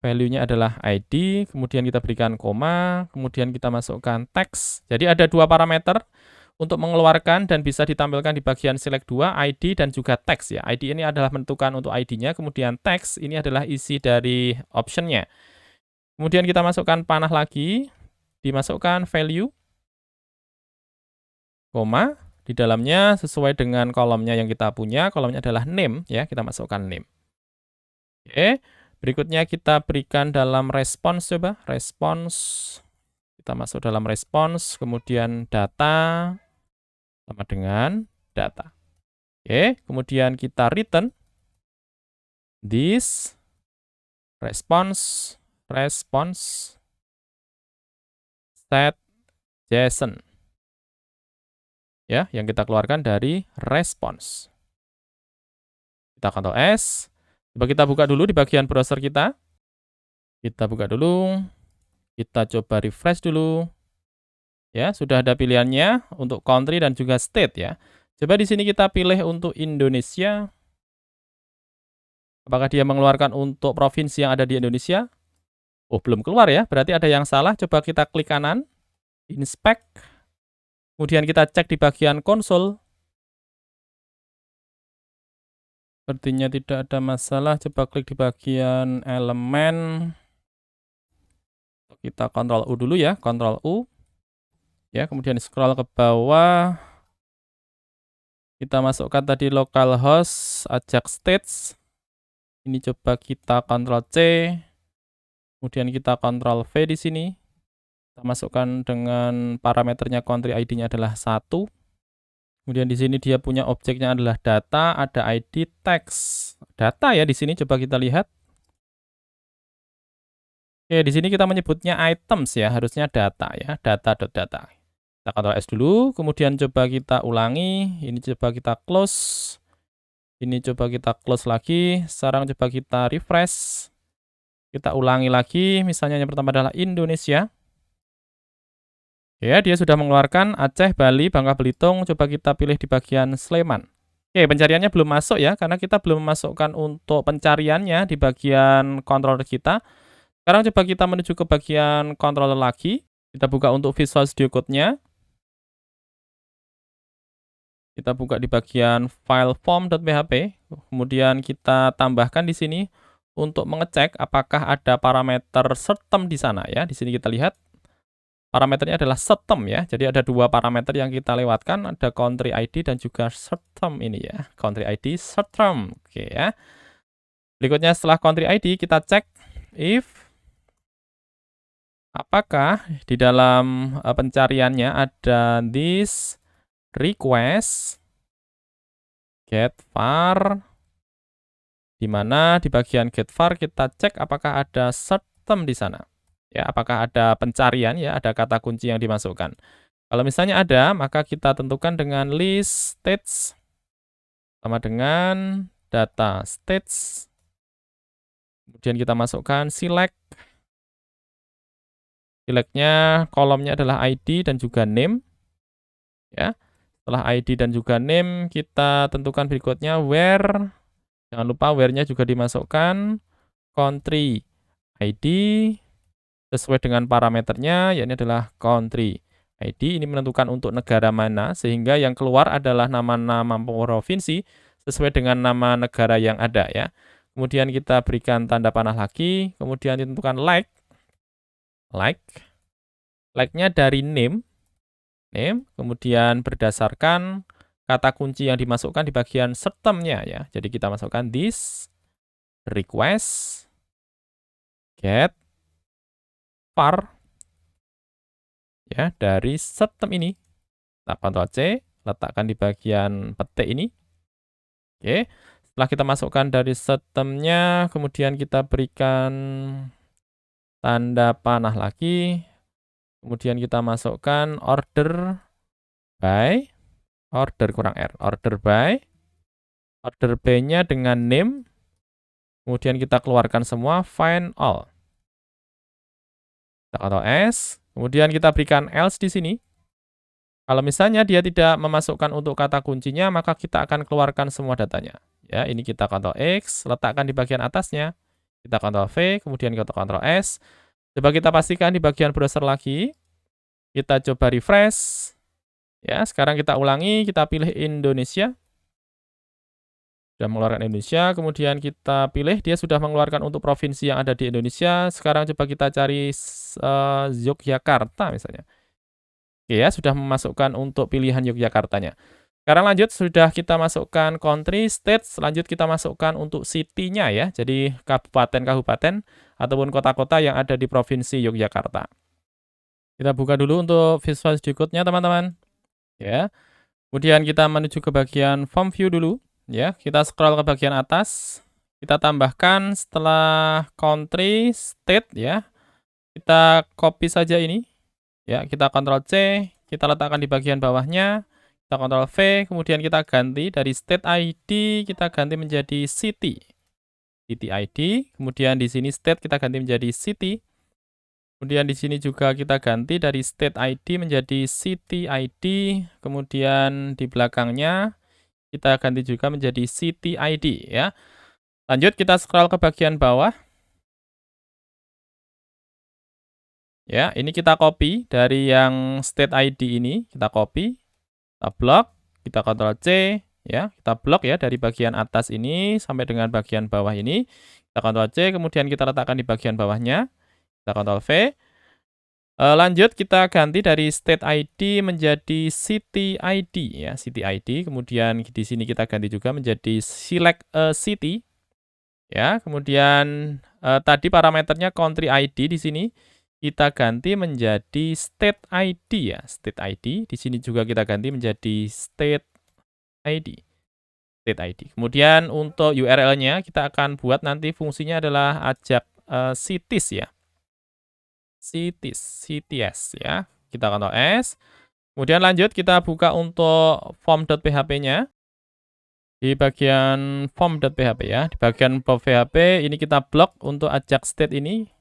value-nya adalah ID, kemudian kita berikan koma, kemudian kita masukkan teks. Jadi ada dua parameter untuk mengeluarkan dan bisa ditampilkan di bagian select 2, ID dan juga teks ya. ID ini adalah menentukan untuk ID-nya, kemudian teks ini adalah isi dari option-nya. Kemudian kita masukkan panah lagi, dimasukkan value, koma, di dalamnya sesuai dengan kolomnya yang kita punya, kolomnya adalah name, ya, kita masukkan name. Oke, berikutnya kita berikan dalam response, coba, response, kita masuk dalam response, kemudian data, sama dengan data. Oke, kemudian kita return, this, response, set JSON. Ya, yang kita keluarkan dari response. Kita Ctrl S. Coba kita buka dulu di bagian browser kita. Kita buka dulu. Kita coba refresh dulu. Ya, sudah ada pilihannya untuk country dan juga state ya. Coba di sini kita pilih untuk Indonesia. Apakah dia mengeluarkan untuk provinsi yang ada di Indonesia? Oh, belum keluar ya, berarti ada yang salah. Coba kita klik kanan, inspect, kemudian kita cek di bagian konsol. Sepertinya tidak ada masalah. Coba klik di bagian elemen. Kita Ctrl U dulu ya, Ctrl U. Ya, kemudian scroll ke bawah. Kita masukkan tadi localhost, ajak stage. Ini coba kita Ctrl C. Kemudian kita Ctrl V di sini. Kita masukkan dengan parameternya country ID-nya adalah 1. Kemudian di sini dia punya objeknya adalah data, ada ID text. Data ya di sini coba kita lihat. Oke, di sini kita menyebutnya items ya, harusnya data ya, data.data. Kita Ctrl S dulu, kemudian coba kita ulangi, ini coba kita close. Ini coba kita close lagi, sekarang coba kita refresh. Kita ulangi lagi, misalnya yang pertama adalah Indonesia. Ya, dia sudah mengeluarkan Aceh, Bali, Bangka Belitung, coba kita pilih di bagian Sleman. Oke, pencariannya belum masuk ya, karena kita belum memasukkan untuk pencariannya di bagian controller kita. Sekarang coba kita menuju ke bagian controller lagi. Kita buka untuk Visual Studio Code-nya. Kita buka di bagian file form.php. Kemudian kita tambahkan di sini untuk mengecek apakah ada parameter settem di sana ya. Di sini kita lihat parameternya adalah settem ya. Jadi ada dua parameter yang kita lewatkan, ada country ID dan juga settem ini ya. Country ID settem. Oke ya. Berikutnya setelah country ID kita cek if apakah di dalam pencariannya ada this request get var, di mana di bagian get var kita cek apakah ada settem di sana. Ya, apakah ada pencarian ya, ada kata kunci yang dimasukkan. Kalau misalnya ada, maka kita tentukan dengan list stage sama dengan data stage. Kemudian kita masukkan select. Selectnya kolomnya adalah ID dan juga name. Ya, setelah ID dan juga name, kita tentukan berikutnya where. Jangan lupa where-nya juga dimasukkan country ID sesuai dengan parameternya, yakni adalah country ID. Ini menentukan untuk negara mana, sehingga yang keluar adalah nama-nama provinsi sesuai dengan nama negara yang ada ya. Kemudian kita berikan tanda panah lagi, kemudian ditentukan like-nya dari name, kemudian berdasarkan kata kunci yang dimasukkan di bagian settemnya ya. Jadi kita masukkan this request get var ya dari settem ini. Kita Ctrl C, letakkan di bagian petik ini. Oke, setelah kita masukkan dari settemnya, kemudian kita berikan tanda panah lagi. Kemudian kita masukkan order by, order by-nya dengan name. Kemudian kita keluarkan semua, find all. Kita Ctrl S, kemudian kita berikan else di sini. Kalau misalnya dia tidak memasukkan untuk kata kuncinya, maka kita akan keluarkan semua datanya. Ya, ini kita Ctrl X, letakkan di bagian atasnya. Kita Ctrl V, kemudian kita Ctrl S. Coba kita pastikan di bagian browser lagi. Kita coba refresh. Ya, sekarang kita ulangi, kita pilih Indonesia. Sudah mengeluarkan Indonesia, kemudian kita pilih, dia sudah mengeluarkan untuk provinsi yang ada di Indonesia. Sekarang coba kita cari Yogyakarta misalnya. Oke ya, sudah memasukkan untuk pilihan Yogyakartanya. Sekarang lanjut, sudah kita masukkan country, state, lanjut kita masukkan untuk city-nya ya. Jadi kabupaten-kabupaten ataupun kota-kota yang ada di provinsi Yogyakarta. Kita buka dulu untuk Visual Studio Code-nya teman-teman. Ya. Kemudian kita menuju ke bagian Form View dulu. Ya, kita scroll ke bagian atas. Kita tambahkan setelah country, state ya. Kita copy saja ini. Ya, kita Ctrl C, kita letakkan di bagian bawahnya. Kita Ctrl V, kemudian kita ganti dari state ID, kita ganti menjadi city. City ID, kemudian di sini state kita ganti menjadi city. Kemudian di sini juga kita ganti dari state ID menjadi city ID. Kemudian di belakangnya kita ganti juga menjadi city ID ya. Lanjut kita scroll ke bagian bawah. Ya, ini kita copy dari yang state ID ini, kita copy. Kita blok, kita Ctrl C, ya. Kita blok ya dari bagian atas ini sampai dengan bagian bawah ini. Kita Ctrl C, kemudian kita letakkan di bagian bawahnya. Kita Ctrl V. Lanjut kita ganti dari state ID menjadi city ID ya, city ID. Kemudian di sini kita ganti juga menjadi select a city. Ya, kemudian tadi parameternya country ID di sini kita ganti menjadi state ID ya, state ID. Di sini juga kita ganti menjadi state ID. State ID. Kemudian untuk URL-nya kita akan buat nanti fungsinya adalah ajak cities ya. CTS ya. Kita Ctrl S. Kemudian lanjut kita buka untuk form.php-nya. Di bagian form.php ya. Di bagian PHP ini kita blok untuk ajak state ini.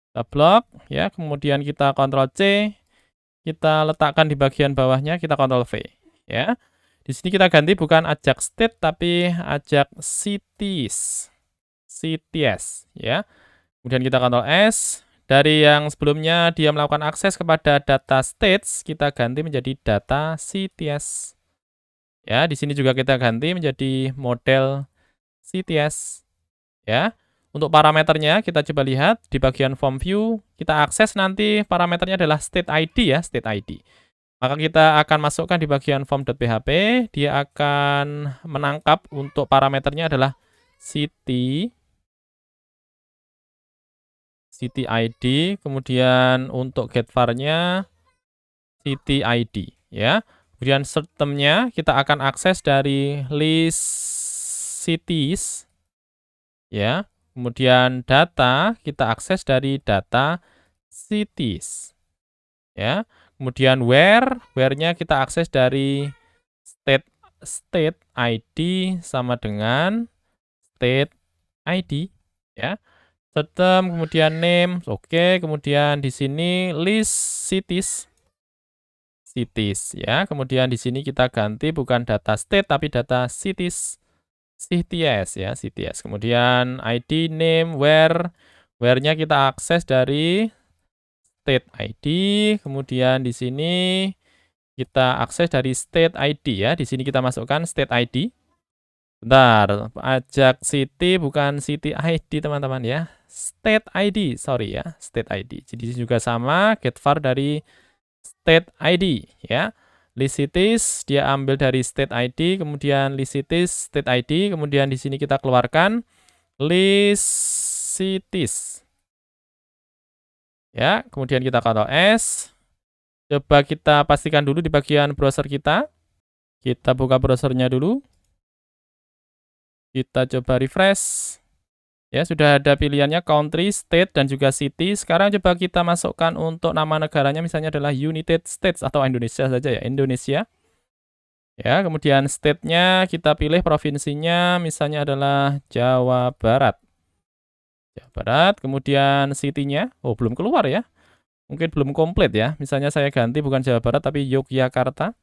Kita blok ya, kemudian kita Ctrl C. Kita letakkan di bagian bawahnya, kita Ctrl V ya. Di sini kita ganti bukan ajak state tapi ajak cities. CTS ya. Kemudian kita Ctrl S. Dari yang sebelumnya dia melakukan akses kepada data states, kita ganti menjadi data CTS. Ya, di sini juga kita ganti menjadi model CTS. Ya. Untuk parameternya kita coba lihat di bagian form view, kita akses nanti parameternya adalah state ID ya, state ID. Maka kita akan masukkan di bagian form.php, dia akan menangkap untuk parameternya adalah city ID, kemudian untuk getVar-nya city ID ya. Kemudian system-nya kita akan akses dari list cities ya. Kemudian data kita akses dari data cities ya. Kemudian where-nya kita akses dari state ID sama dengan state ID ya. System, kemudian name, oke. Kemudian di sini list cities ya. Kemudian di sini kita ganti bukan data state tapi data cities, CTS ya, CTS. Kemudian ID, name, where-nya kita akses dari state ID. Kemudian di sini kita akses dari state ID ya. Di sini kita masukkan state ID. Bentar, ajak city bukan city ID teman-teman ya. State ID, sorry ya, state ID. Jadi juga sama, getVar dari state ID ya. List cities dia ambil dari state ID, kemudian list cities state ID, kemudian di sini kita keluarkan list cities. Ya, kemudian kita Ctrl S. Coba kita pastikan dulu di bagian browser kita. Kita buka browsernya dulu. Kita coba refresh. Ya, sudah ada pilihannya country, state, dan juga city. Sekarang coba kita masukkan untuk nama negaranya misalnya adalah United States atau Indonesia saja ya, Indonesia. Ya, kemudian state-nya kita pilih provinsinya misalnya adalah Jawa Barat. Jawa Barat, kemudian city-nya, oh belum keluar ya. Mungkin belum komplit ya. Misalnya saya ganti bukan Jawa Barat tapi Yogyakarta.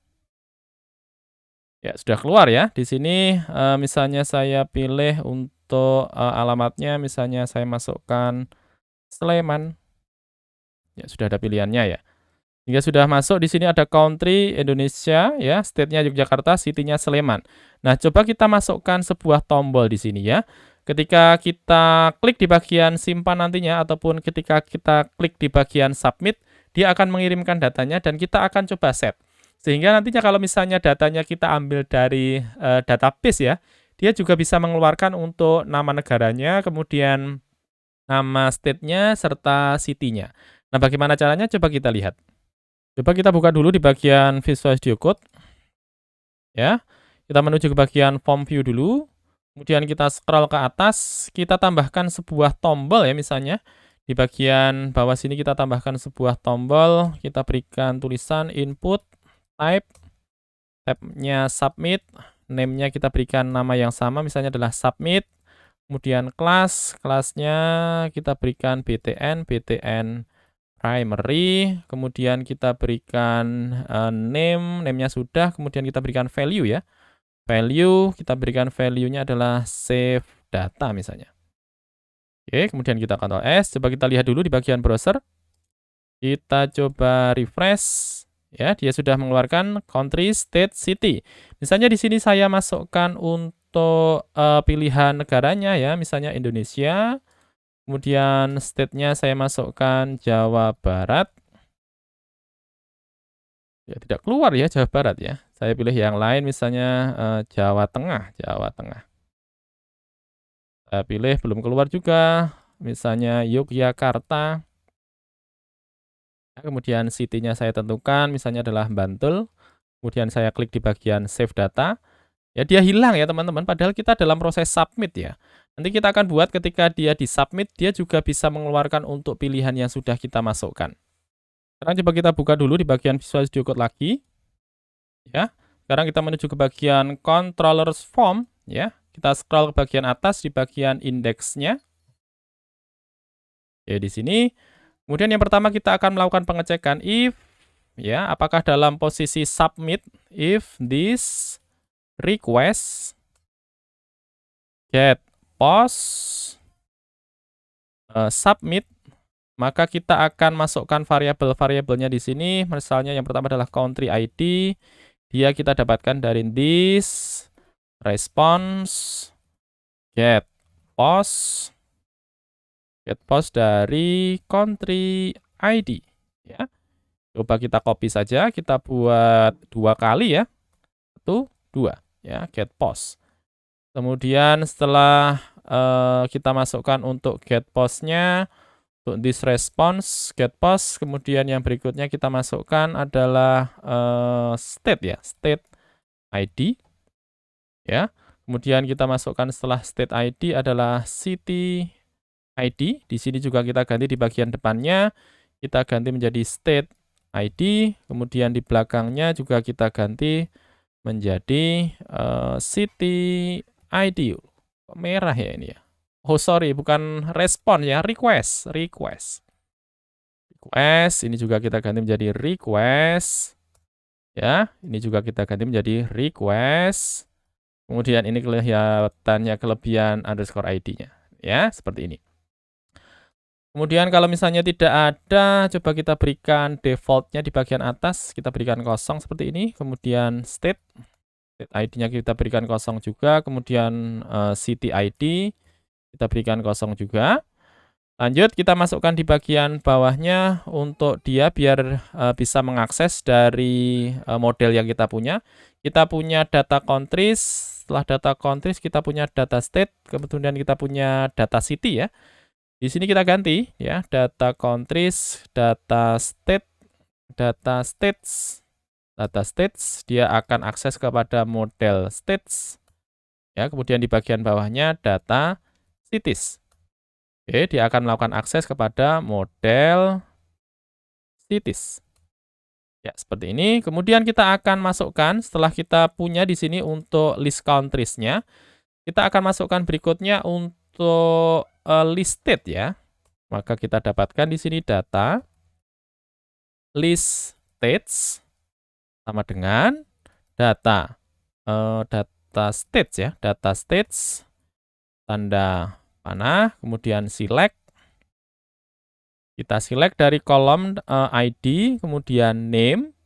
Ya, sudah keluar ya. Di sini misalnya saya pilih untuk alamatnya, misalnya saya masukkan Sleman. Ya, sudah ada pilihannya ya. Hingga sudah masuk di sini ada country Indonesia ya, state-nya Yogyakarta, city-nya Sleman. Nah, coba kita masukkan sebuah tombol di sini ya. Ketika kita klik di bagian simpan nantinya ataupun ketika kita klik di bagian submit, dia akan mengirimkan datanya dan kita akan coba set. Sehingga nantinya kalau misalnya datanya kita ambil dari database ya, dia juga bisa mengeluarkan untuk nama negaranya, kemudian nama state-nya, serta city-nya. Nah, bagaimana caranya? Coba kita lihat. Coba kita buka dulu di bagian Visual Studio Code. Ya, kita menuju ke bagian Form View dulu. Kemudian kita scroll ke atas, kita tambahkan sebuah tombol ya misalnya. Di bagian bawah sini kita tambahkan sebuah tombol, kita berikan tulisan input, type, tab-nya submit, name-nya kita berikan nama yang sama, misalnya adalah submit, kemudian kelasnya kita berikan btn primary, kemudian kita berikan name-nya sudah, kemudian kita berikan value ya, value, kita berikan value-nya adalah save data misalnya. Oke, kemudian kita Ctrl S, coba kita lihat dulu di bagian browser, kita coba refresh. Ya, dia sudah mengeluarkan country, state, city. Misalnya di sini saya masukkan untuk pilihan negaranya ya, misalnya Indonesia. Kemudian state-nya saya masukkan Jawa Barat. Ya, tidak keluar ya Jawa Barat ya. Saya pilih yang lain misalnya Jawa Tengah, Jawa Tengah. Saya pilih belum keluar juga, misalnya Yogyakarta. Kemudian city-nya saya tentukan, misalnya adalah Bantul. Kemudian saya klik di bagian save data. Ya dia hilang ya teman-teman, padahal kita dalam proses submit ya. Nanti kita akan buat ketika dia di submit, dia juga bisa mengeluarkan untuk pilihan yang sudah kita masukkan. Sekarang coba kita buka dulu di bagian Visual Studio Code lagi. Ya, sekarang kita menuju ke bagian Controllers Form. Ya, kita scroll ke bagian atas di bagian indeksnya. Oke, di sini. Kemudian yang pertama kita akan melakukan pengecekan if, ya, apakah dalam posisi submit, if this request get post submit, maka kita akan masukkan variabel-variabelnya di sini. Misalnya yang pertama adalah country ID, dia kita dapatkan dari this response get post dari country ID ya. Coba kita copy saja, kita buat 2 kali ya. 1, 2 ya, get post. Kemudian setelah kita masukkan untuk get post-nya, untuk this response get post, kemudian yang berikutnya kita masukkan adalah state ya, state ID ya. Kemudian kita masukkan setelah state ID adalah city ID. Di sini juga kita ganti di bagian depannya, kita ganti menjadi state ID. Kemudian di belakangnya juga kita ganti menjadi city ID. Merah ya ini ya. Oh sorry, bukan respon ya, request. Ini juga kita ganti menjadi request. Ya, ini juga kita ganti menjadi request. Kemudian ini kelihatannya kelebihan underscore ID-nya. Ya, seperti ini. Kemudian kalau misalnya tidak ada, coba kita berikan default-nya di bagian atas. Kita berikan kosong seperti ini. Kemudian state ID-nya kita berikan kosong juga. Kemudian city ID kita berikan kosong juga. Lanjut, kita masukkan di bagian bawahnya untuk dia biar bisa mengakses dari model yang kita punya. Kita punya data countries, setelah data countries kita punya data state, kemudian kita punya data city ya. Di sini kita ganti ya, data countries, data state, data states. Data states, dia akan akses kepada model states. Ya, kemudian di bagian bawahnya data cities. Oke, dia akan melakukan akses kepada model cities. Ya, seperti ini. Kemudian kita akan masukkan, setelah kita punya di sini untuk list countries-nya, kita akan masukkan berikutnya untuk list state ya. Maka kita dapatkan di sini data list states sama dengan data states ya, data states tanda panah, kemudian select. Kita select dari kolom ID, kemudian name,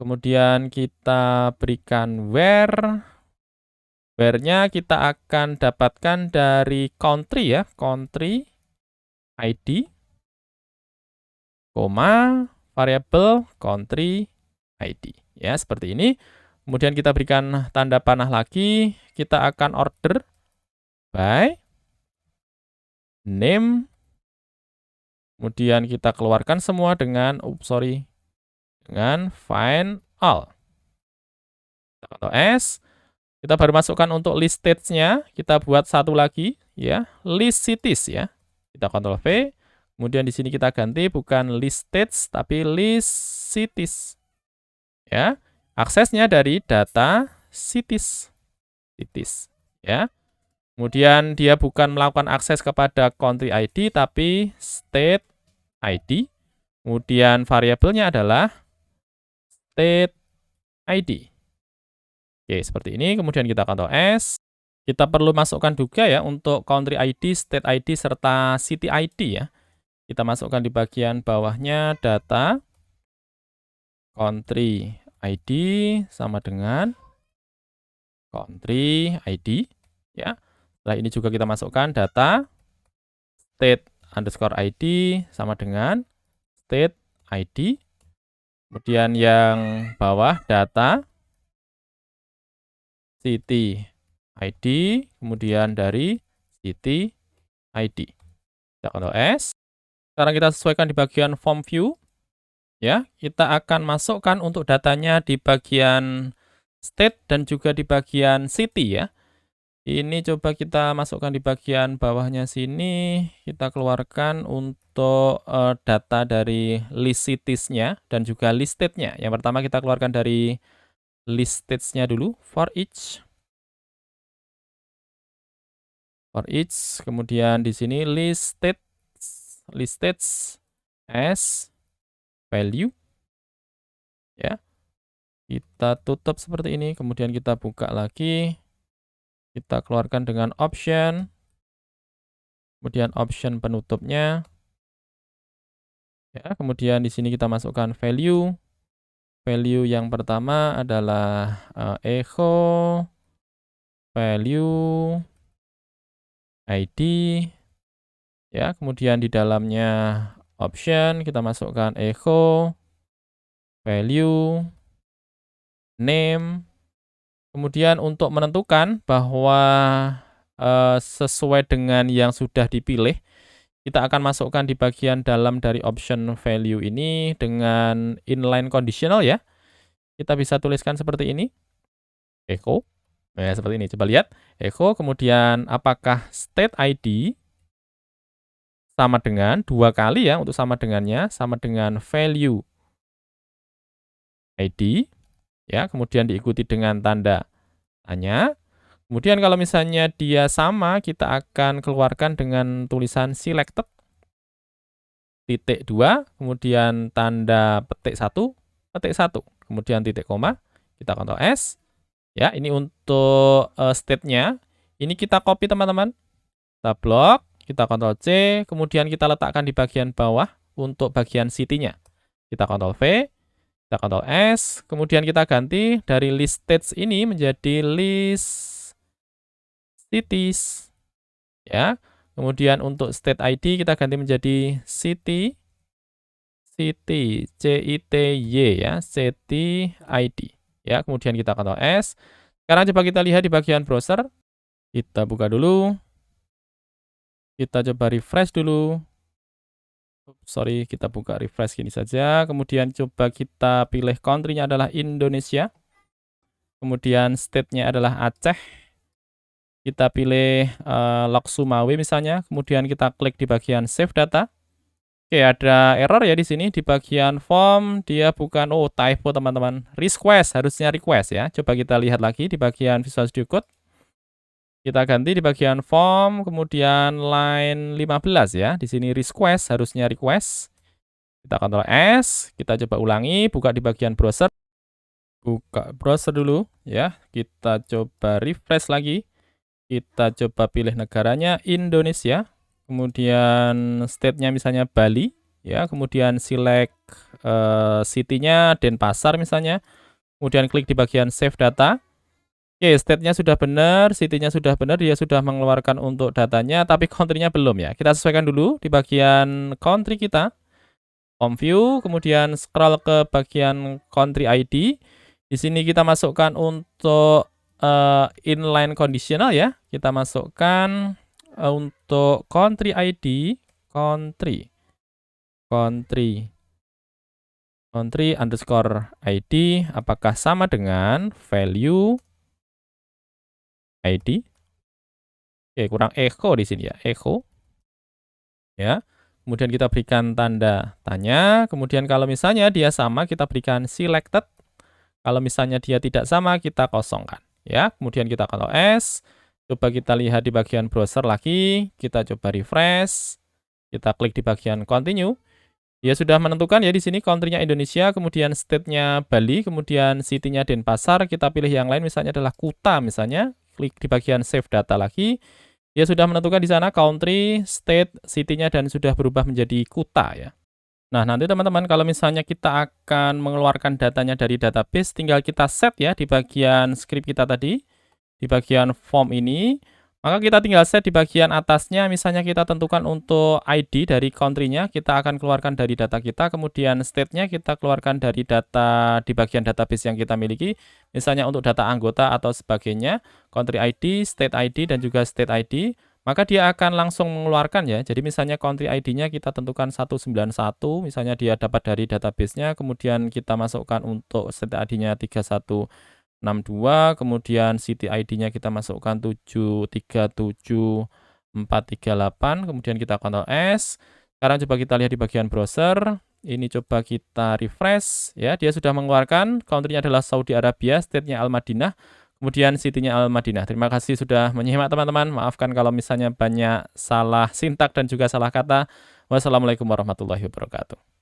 kemudian kita berikan where. Where-nya kita akan dapatkan dari country ya, country ID, koma, variabel country ID. Ya, seperti ini. Kemudian kita berikan tanda panah lagi, kita akan order by name. Kemudian kita keluarkan semua dengan dengan find all. Kita Ctrl S. Kita baru masukkan untuk list states-nya, kita buat satu lagi ya, list cities ya. Kita Ctrl V. Kemudian di sini kita ganti bukan list states tapi list cities. Ya. Aksesnya dari data cities. Ya. Kemudian dia bukan melakukan akses kepada country ID tapi state ID. Kemudian variabelnya adalah state ID. Oke, seperti ini. Kemudian kita Ctrl S. Kita perlu masukkan juga ya untuk country ID, state ID, serta city ID ya. Kita masukkan di bagian bawahnya data country ID sama dengan country ID, ya. Setelah ini juga kita masukkan data state underscore ID sama dengan state ID. Kemudian yang bawah data city ID, kemudian dari city ID. Kita Ctrl S. Sekarang kita sesuaikan di bagian form view. Ya, kita akan masukkan untuk datanya di bagian state dan juga di bagian city ya. Ini coba kita masukkan di bagian bawahnya sini, kita keluarkan untuk data dari list cities-nya dan juga list state-nya. Yang pertama kita keluarkan dari list states-nya dulu, for each, kemudian di sini list states as value, ya. Kita tutup seperti ini, kemudian kita buka lagi, kita keluarkan dengan option, kemudian option penutupnya, ya. Kemudian di sini kita masukkan value. Value yang pertama adalah echo value ID, ya. Kemudian di dalamnya option kita masukkan echo value name. Kemudian untuk menentukan bahwa sesuai dengan yang sudah dipilih, kita akan masukkan di bagian dalam dari option value ini dengan inline conditional ya. Kita bisa tuliskan seperti ini, echo. Nah, seperti ini. Coba lihat, echo, kemudian apakah state ID sama dengan 2 kali ya, untuk sama dengannya, sama dengan value ID, ya, kemudian diikuti dengan tanda tanya. Kemudian kalau misalnya dia sama, kita akan keluarkan dengan tulisan selected, titik 2, kemudian tanda petik 1, kemudian titik koma, kita Ctrl S. Ya, ini untuk state-nya. Ini kita copy teman-teman. Kita blok, kita Ctrl C, kemudian kita letakkan di bagian bawah untuk bagian city-nya. Kita Ctrl V, kita Ctrl S, kemudian kita ganti dari list states ini menjadi list cities. Ya. Kemudian untuk state ID kita ganti menjadi city CITY ya, city ID. Ya, kemudian kita Ctrl S. Sekarang coba kita lihat di bagian browser. Kita buka dulu. Kita coba refresh dulu. Sorry, kita buka refresh gini saja. Kemudian coba kita pilih country-nya adalah Indonesia. Kemudian state-nya adalah Aceh. Kita pilih Lok Sumawe misalnya. Kemudian kita klik di bagian save data. Oke, ada error ya di sini di bagian form, dia bukan, oh typo teman-teman, request, harusnya request ya. Coba kita lihat lagi di bagian Visual Studio Code. Kita ganti di bagian form, kemudian line 15 ya. Di sini request, harusnya request. Kita Ctrl S, kita coba ulangi, buka di bagian browser. Buka browser dulu ya. Kita coba refresh lagi. Kita coba pilih negaranya Indonesia. Kemudian state-nya misalnya Bali, ya. Kemudian select city-nya Denpasar misalnya. Kemudian klik di bagian save data. Oke, state-nya sudah benar, city-nya sudah benar, dia sudah mengeluarkan untuk datanya, tapi country-nya belum ya. Kita sesuaikan dulu di bagian country kita. Home view, kemudian scroll ke bagian country ID. Di sini kita masukkan untuk inline conditional ya. Kita masukkan untuk country ID, country underscore ID, apakah sama dengan value ID? Oke, kurang echo di sini ya, echo. Ya. Kemudian kita berikan tanda tanya. Kemudian kalau misalnya dia sama, kita berikan selected. Kalau misalnya dia tidak sama, kita kosongkan. Ya. Kemudian kita Ctrl S. Coba kita lihat di bagian browser lagi, kita coba refresh, kita klik di bagian continue. Dia sudah menentukan ya di sini country-nya Indonesia, kemudian state-nya Bali, kemudian city-nya Denpasar, kita pilih yang lain misalnya adalah Kuta misalnya, klik di bagian save data lagi. Dia sudah menentukan di sana country, state, city-nya dan sudah berubah menjadi Kuta ya. Nah, nanti teman-teman kalau misalnya kita akan mengeluarkan datanya dari database, tinggal kita set ya di bagian script kita tadi, di bagian form ini, maka kita tinggal set di bagian atasnya, misalnya kita tentukan untuk ID dari country-nya, kita akan keluarkan dari data kita, kemudian state-nya kita keluarkan dari data di bagian database yang kita miliki, misalnya untuk data anggota atau sebagainya, country ID, state ID, dan juga state ID, maka dia akan langsung mengeluarkan ya. Jadi misalnya country ID-nya kita tentukan 191, misalnya dia dapat dari database-nya, kemudian kita masukkan untuk state ID-nya 3162, kemudian city ID-nya kita masukkan 737438, kemudian kita Ctrl S. Sekarang coba kita lihat di bagian browser. Ini coba kita refresh ya, dia sudah mengeluarkan, country-nya adalah Saudi Arabia, state-nya Al-Madinah. Kemudian Siti-nya Al-Madinah. Terima kasih sudah menyimak teman-teman. Maafkan kalau misalnya banyak salah sintak dan juga salah kata. Wassalamualaikum warahmatullahi wabarakatuh.